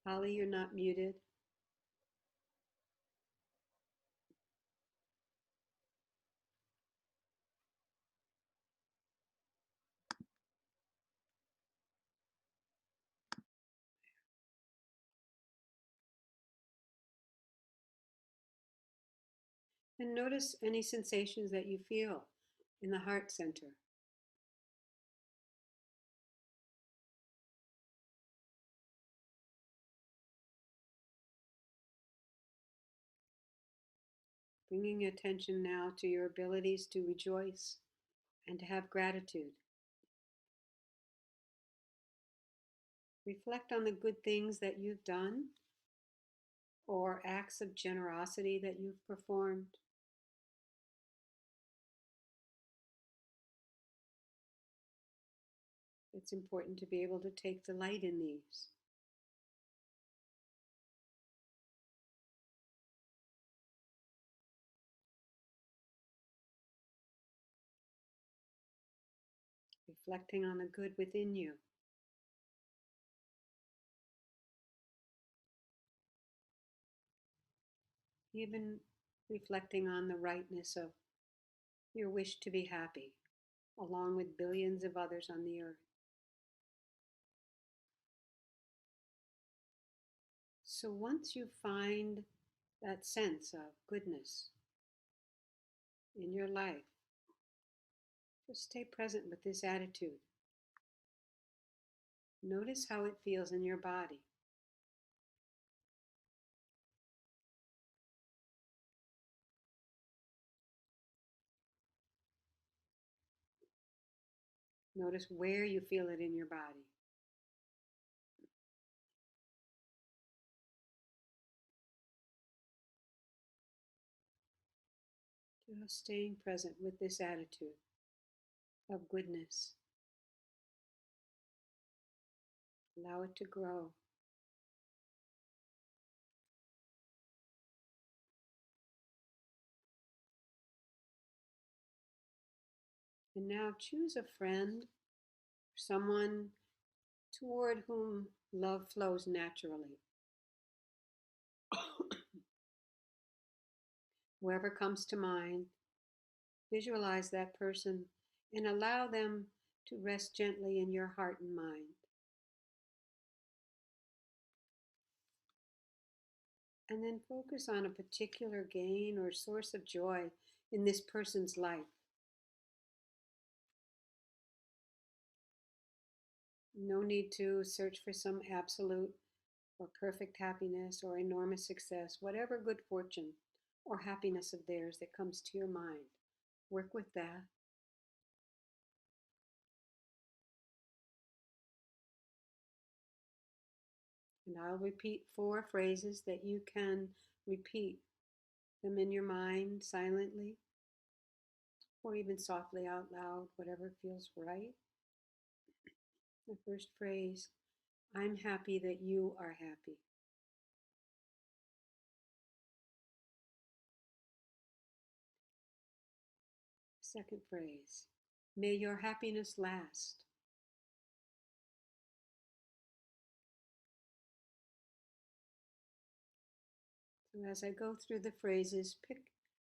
Holly, you're not muted. And notice any sensations that you feel in the heart center. Bringing attention now to your abilities to rejoice and to have gratitude. Reflect on the good things that you've done or acts of generosity that you've performed. It's important to be able to take delight in these. Reflecting on the good within you. Even reflecting on the rightness of your wish to be happy, along with billions of others on the earth. So once you find that sense of goodness in your life, just stay present with this attitude. Notice how it feels in your body. Notice where you feel it in your body. Just staying present with this attitude of goodness. Allow it to grow. And now choose a friend, someone toward whom love flows naturally. Whoever comes to mind, visualize that person and allow them to rest gently in your heart and mind. And then focus on a particular gain or source of joy in this person's life. No need to search for some absolute or perfect happiness or enormous success, whatever good fortune or happiness of theirs that comes to your mind. Work with that. And I'll repeat 4 phrases that you can repeat them in your mind silently or even softly out loud, whatever feels right. The first phrase, I'm happy that you are happy. Second phrase, may your happiness last. So as I go through the phrases,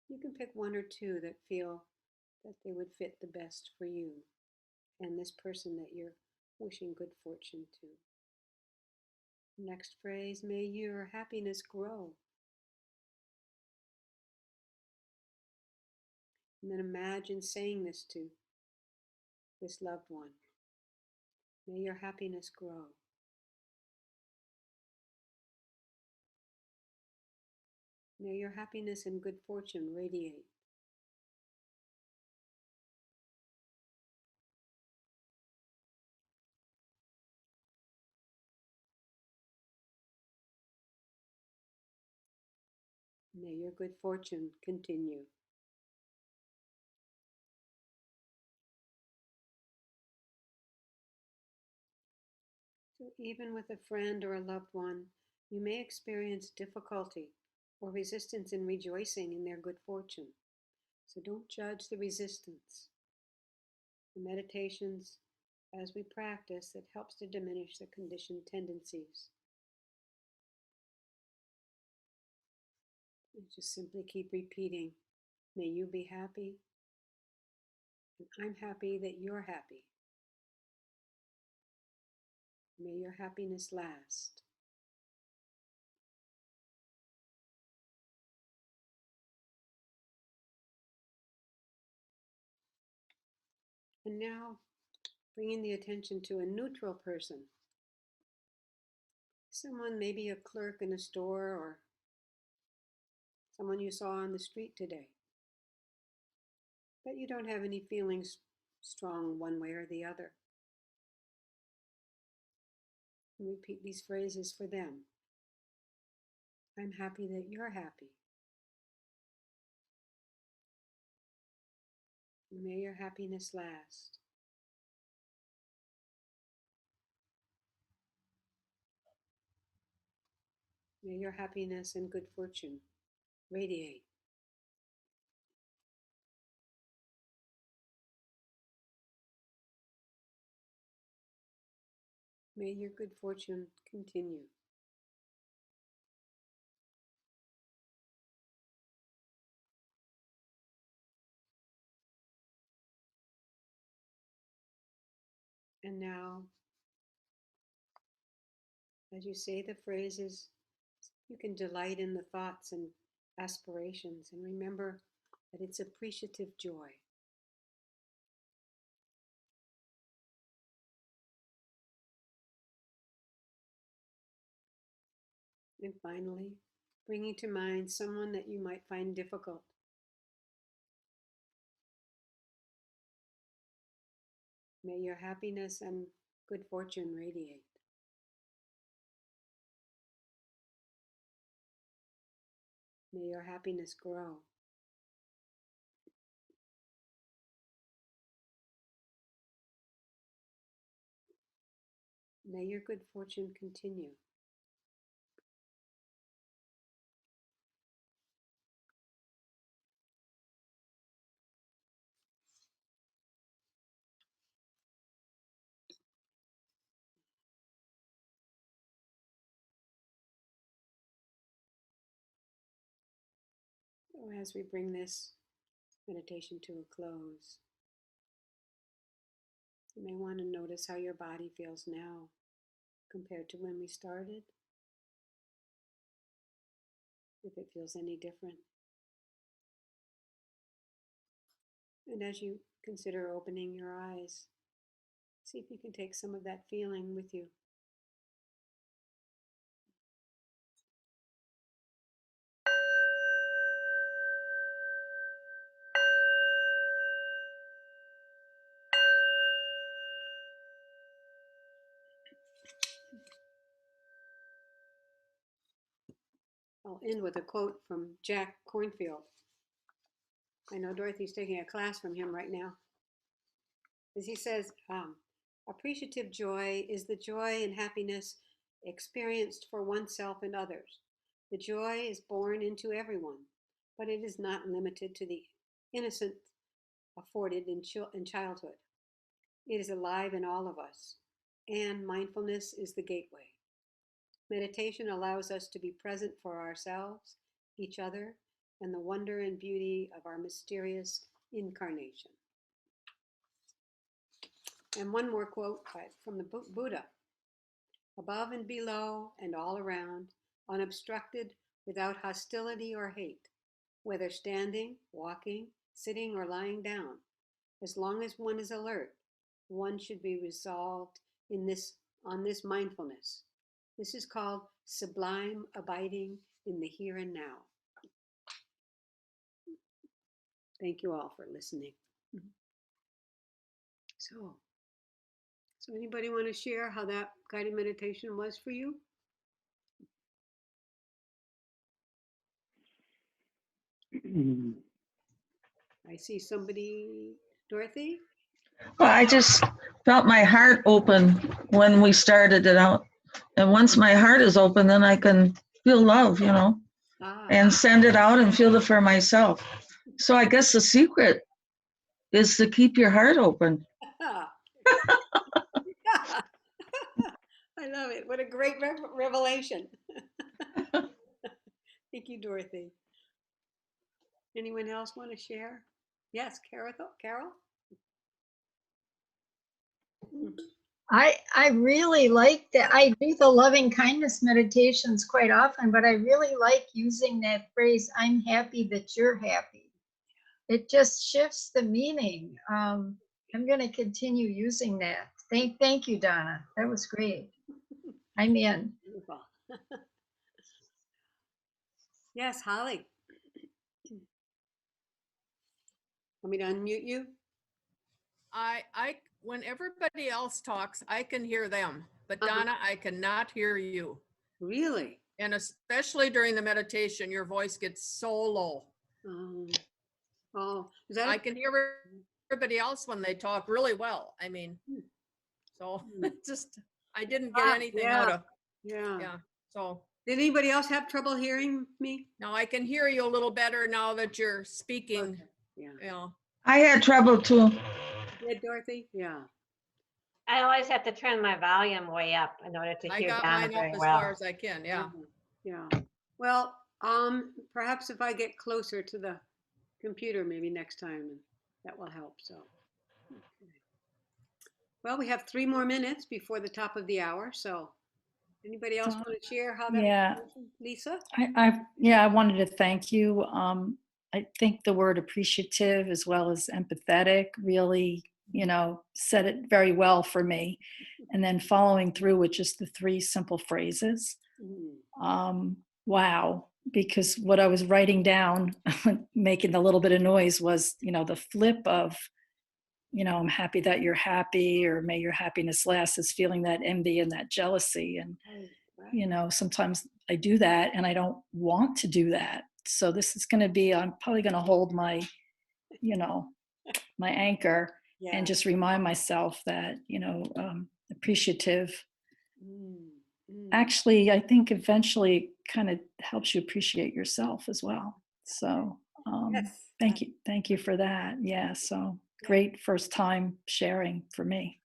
you can pick 1 or 2 that feel that they would fit the best for you and this person that you're wishing good fortune to. Next phrase, may your happiness grow. And then imagine saying this to this loved one. May your happiness grow. May your happiness and good fortune radiate. May your good fortune continue. So even with a friend or a loved one, you may experience difficulty or resistance in rejoicing in their good fortune. So don't judge the resistance. The meditations, as we practice, it helps to diminish the conditioned tendencies. And just simply keep repeating, may you be happy, and I'm happy that you're happy. May your happiness last. And now, bringing the attention to a neutral person. Someone, maybe a clerk in a store or someone you saw on the street today. But you don't have any feelings strong one way or the other. And repeat these phrases for them. I'm happy that you're happy. May your happiness last. May your happiness and good fortune radiate. May your good fortune continue. And now, as you say the phrases, you can delight in the thoughts and aspirations and remember that it's appreciative joy. And finally, bringing to mind someone that you might find difficult. May your happiness and good fortune radiate. May your happiness grow. May your good fortune continue. So as we bring this meditation to a close, you may want to notice how your body feels now compared to when we started, if it feels any different. And as you consider opening your eyes, see if you can take some of that feeling with you. I'll end with a quote from Jack Kornfield. I know Dorothy's taking a class from him right now. As he says, appreciative joy is the joy and happiness experienced for oneself and others. The joy is born into everyone, but it is not limited to the innocent afforded in childhood. It is alive in all of us, and mindfulness is the gateway. Meditation allows us to be present for ourselves, each other, and the wonder and beauty of our mysterious incarnation. And one more quote from the Buddha. Above and below and all around, unobstructed, without hostility or hate, whether standing, walking, sitting, or lying down. As long as one is alert, one should be resolved on this mindfulness. This is called sublime abiding in the here and now. Thank you all for listening. So anybody want to share how that guided meditation was for you? I see somebody, Dorothy? Well, I just felt my heart open when we started it out. And once my heart is open, then I can feel love, and send it out and feel it for myself. So I guess the secret is to keep your heart open. I love it. What a great revelation. Thank you, Dorothy. Anyone else want to share? Yes, Carol? I really like that. I do the loving kindness meditations quite often, but I really like using that phrase, I'm happy that you're happy. It just shifts the meaning. I'm going to continue using that. Thank you, Donna. That was great. I'm in. Yes, Holly. Want me to unmute you? When everybody else talks, I can hear them, but Uh-huh. Donna, I cannot hear you. Really? And especially during the meditation, your voice gets so low. Oh, is that? I can hear everybody else when they talk really well. I mean, so just, I didn't get anything out of, Yeah. So Did anybody else have trouble hearing me? now I can hear you a little better now that you're speaking. Okay. Yeah. I had trouble too. Yeah, Dorothy? Yeah. I always have to turn my volume way up in order to I hear got Donna mine up very as well. far as I can. Yeah. Yeah. Well, perhaps if I get closer to the computer, maybe next time, that will help. So, okay. Well, we have 3 more minutes before the top of the hour. So, anybody else want to share how that? Yeah. Was? Lisa? I wanted to thank you. I think the word appreciative as well as empathetic really, said it very well for me. And then following through with just the 3 simple phrases. Wow. Because what I was writing down, making a little bit of noise was, the flip of, I'm happy that you're happy, or may your happiness last, is feeling that envy and that jealousy. And, sometimes I do that and I don't want to do that. So this is going to be, I'm probably going to hold my, my anchor and just remind myself that, appreciative. Actually, I think eventually kind of helps you appreciate yourself as well. So thank you for that. Yeah, so great first time sharing for me.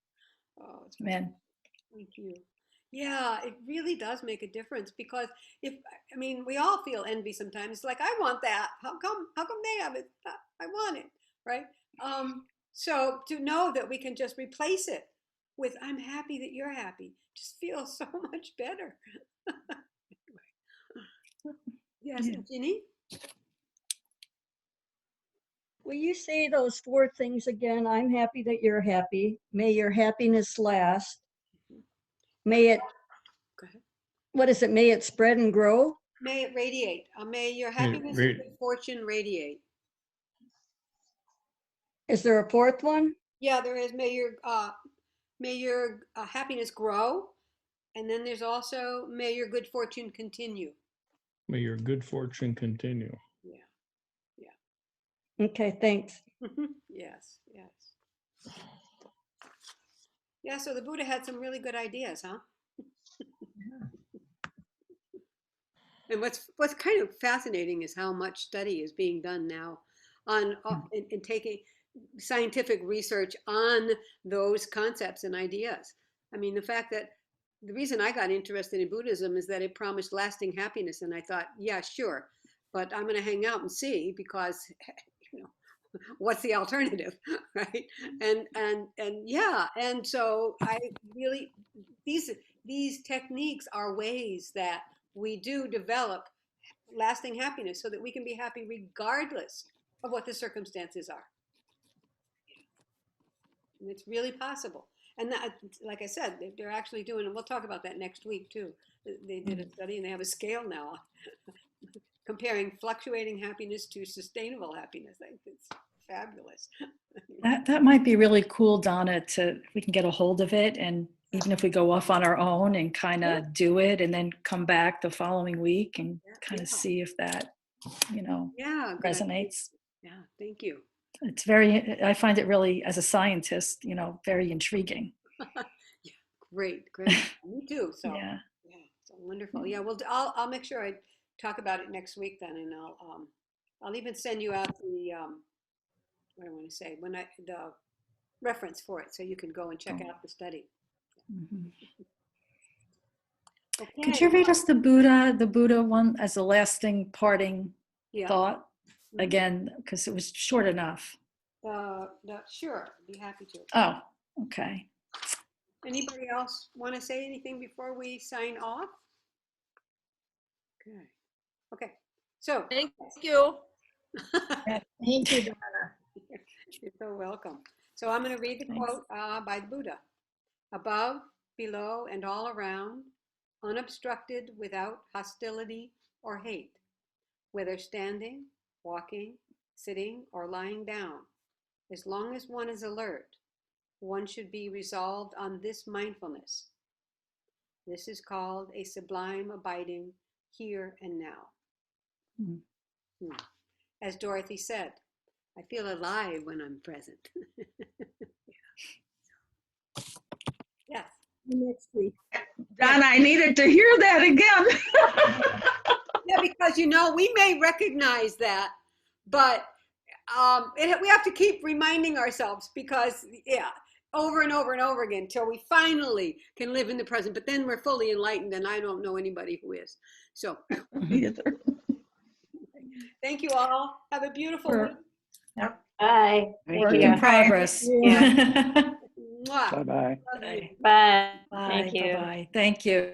Oh, it's Man. Thank you. Yeah, it really does make a difference, because we all feel envy sometimes. It's like, I want that. How come they have it? I want it, right? So to know that we can just replace it with, I'm happy that you're happy, just feels so much better. Yes, Ginny? Will you say those 4 things again? I'm happy that you're happy. May your happiness last. May it, what is it? May it spread and grow? May it radiate. May your happiness and good fortune radiate. Is there a 4th one? Yeah, there is. May your happiness grow. And then there's also, may your good fortune continue. May your good fortune continue. Okay, thanks. Yes. Yeah, so the Buddha had some really good ideas, huh? And what's kind of fascinating is how much study is being done now on in taking scientific research on those concepts and ideas. I mean, the reason I got interested in Buddhism is that it promised lasting happiness, and I thought, yeah, sure, but I'm going to hang out and see, because what's the alternative, right? And so I really, these techniques are ways that we do develop lasting happiness, so that we can be happy regardless of what the circumstances are. And it's really possible. And that, like I said, they're actually doing, and we'll talk about that next week too. They did a study and they have a scale now comparing fluctuating happiness to sustainable happiness. I think it's fabulous. That might be really cool, Donna, if we can get a hold of it, and even if we go off on our own and kind of do it and then come back the following week and kind of see if that, resonates. Yeah, thank you. It's I find it really, as a scientist, very intriguing. Yeah, great. Me too. So yeah, so wonderful. Yeah, well, I'll make sure I talk about it next week then, and I'll even send you out the what I want to say, the reference for it, so you can go and check out the study. Mm-hmm. Okay. Could you read us the Buddha one as a lasting parting thought again, because it was short enough? Sure, I'd be happy to. Oh, okay. Anybody else want to say anything before we sign off? Okay. So thank you. Thank you, Donna. You're so welcome. So I'm going to read the quote by the Buddha. Above, below, and all around, unobstructed, without hostility or hate, whether standing, walking, sitting, or lying down, As long as one is alert, one should be resolved on this mindfulness. This is called a sublime abiding here and now. As Dorothy said, I feel alive when I'm present. Yes. Next week. Donna, I needed to hear that again. Yeah, because we may recognize that, but we have to keep reminding ourselves because, over and over and over again until we finally can live in the present. But then we're fully enlightened, and I don't know anybody who is. So, thank you all. Have a beautiful week. Yep. Bye. Work in progress. Mwah. Bye-bye. Love you. Bye. Bye. Thank you. Bye-bye. Thank you.